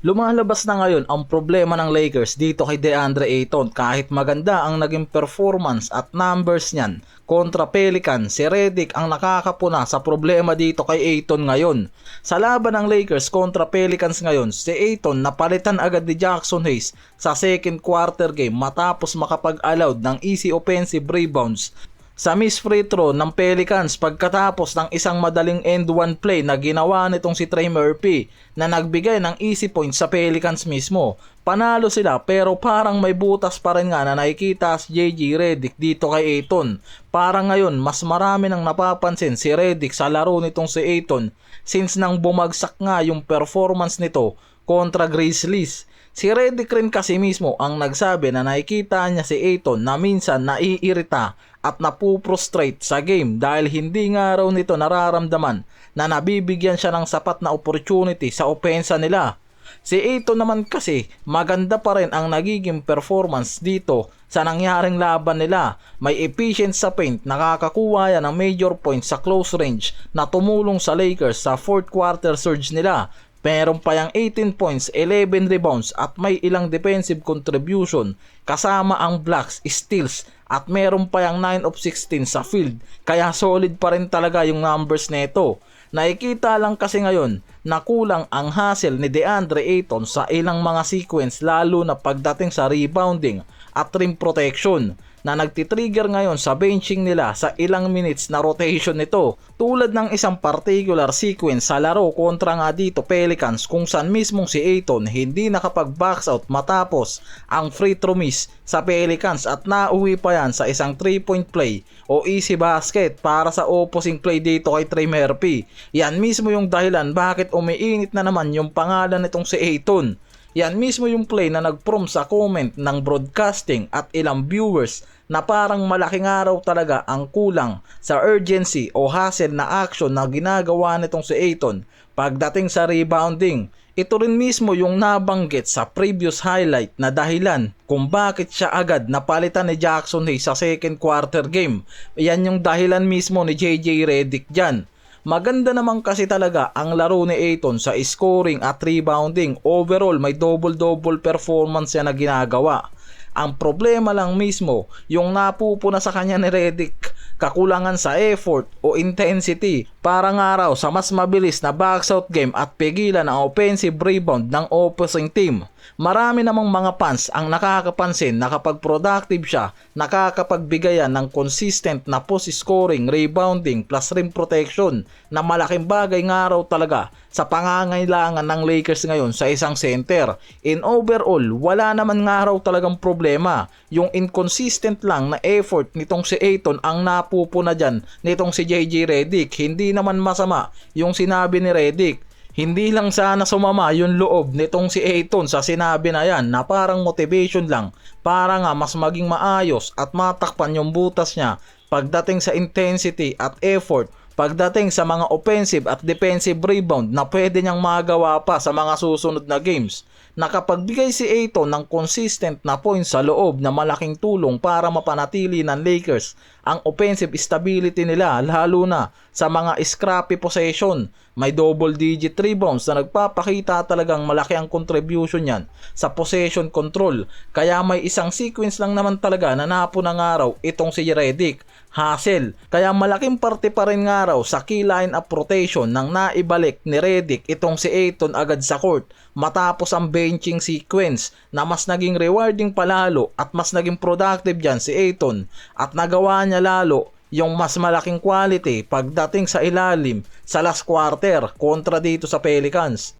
Lumalabas na ngayon ang problema ng Lakers dito kay DeAndre Ayton. Kahit maganda ang naging performance at numbers niyan kontra Pelicans, si Redick ang nakakapuna sa problema dito kay Ayton ngayon. Sa laban ng Lakers kontra Pelicans ngayon, si Ayton napalitan agad ni Jackson Hayes sa second quarter game matapos makapag-allowed ng easy offensive rebounds sa miss free throw ng Pelicans pagkatapos ng isang madaling end one play na ginawa nitong si Trey Murphy na nagbigay ng easy points sa Pelicans mismo. Panalo sila pero parang may butas pa rin nga na nakikita si JJ Redick dito kay Ayton. Parang ngayon mas marami nang napapansin si Redick sa laro nitong si Ayton since nang bumagsak nga yung performance nito kontra Grizzlies. Si Redick rin kasi mismo ang nagsabi na nakikita niya si Ayton na minsan naiirita at napuprostrate sa game dahil hindi nga raw nito nararamdaman na nabibigyan siya ng sapat na opportunity sa opensa nila. Si Ayton naman kasi maganda pa rin ang nagiging performance dito sa nangyaring laban nila. May efficient sa paint, nakakakuha yan ng major points sa close range na tumulong sa Lakers sa fourth quarter surge nila. Meron pa yang 18 points, 11 rebounds at may ilang defensive contribution kasama ang blocks, steals at meron pa yang 9 of 16 sa field. Kaya solid pa rin talaga yung numbers nito. Nakikita lang kasi ngayon na kulang ang hustle ni DeAndre Ayton sa ilang mga sequence lalo na pagdating sa rebounding at rim protection na nagtitrigger ngayon sa benching nila sa ilang minutes na rotation nito. Tulad ng isang particular sequence sa laro kontra nga dito Pelicans kung saan mismong si Ayton hindi nakapag-box out matapos ang free throw miss sa Pelicans at nauwi pa yan sa isang 3-point play o easy basket para sa opposing play dito kay Trey Murphy. Yan mismo yung dahilan bakit umiinit na naman yung pangalan nitong si Ayton. Yan mismo yung play na nag-prompt sa comment ng broadcasting at ilang viewers na parang malaking araw talaga ang kulang sa urgency o hustle na action na ginagawa nitong si Ayton pagdating sa rebounding. Ito rin mismo yung nabanggit sa previous highlight na dahilan kung bakit siya agad napalitan ni Jackson Hayes sa second quarter game. Yan yung dahilan mismo ni JJ Redick dyan. Maganda naman kasi talaga ang laro ni Ayton sa scoring at rebounding. Overall, may double-double performance yan na ginagawa. Ang problema lang mismo, yung napupuna sa kanya ni Redick, kakulangan sa effort o intensity para nga raw sa mas mabilis na box out game at pigilan ang offensive rebound ng opposing team. Marami namang mga fans ang nakakapansin na kapag productive siya, nakakapagbigayan ng consistent na post scoring, rebounding plus rim protection na malaking bagay nga raw talaga sa pangangailangan ng Lakers ngayon sa isang center. In overall, wala naman nga raw talagang problema. Yung inconsistent lang na effort nitong si Ayton ang napupuna dyan nitong si JJ Redick. Hindi naman masama yung sinabi ni Redick. Hindi lang sana sumama yung loob nitong si Ayton sa sinabi na yan na parang motivation lang para nga mas maging maayos at matakpan yung butas niya pagdating sa intensity at effort, pagdating sa mga offensive at defensive rebound na pwede niyang magawa pa sa mga susunod na games. Nakapagbigay si Ayton ng consistent na points sa loob na malaking tulong para mapanatili ng Lakers ang offensive stability nila lalo na sa mga scrappy possession. May double digit rebounds na nagpapakita talagang malaki ang contribution yan sa possession control. Kaya may isang sequence lang naman talaga na napunang araw itong si Redick. Hustle. Kaya malaking parte pa rin nga raw sa key line-up rotation nang naibalik ni Redick itong si Ayton agad sa court matapos ang benching sequence na mas naging rewarding palalo at mas naging productive dyan si Ayton at nagawa niya lalo yung mas malaking quality pagdating sa ilalim sa last quarter kontra dito sa Pelicans.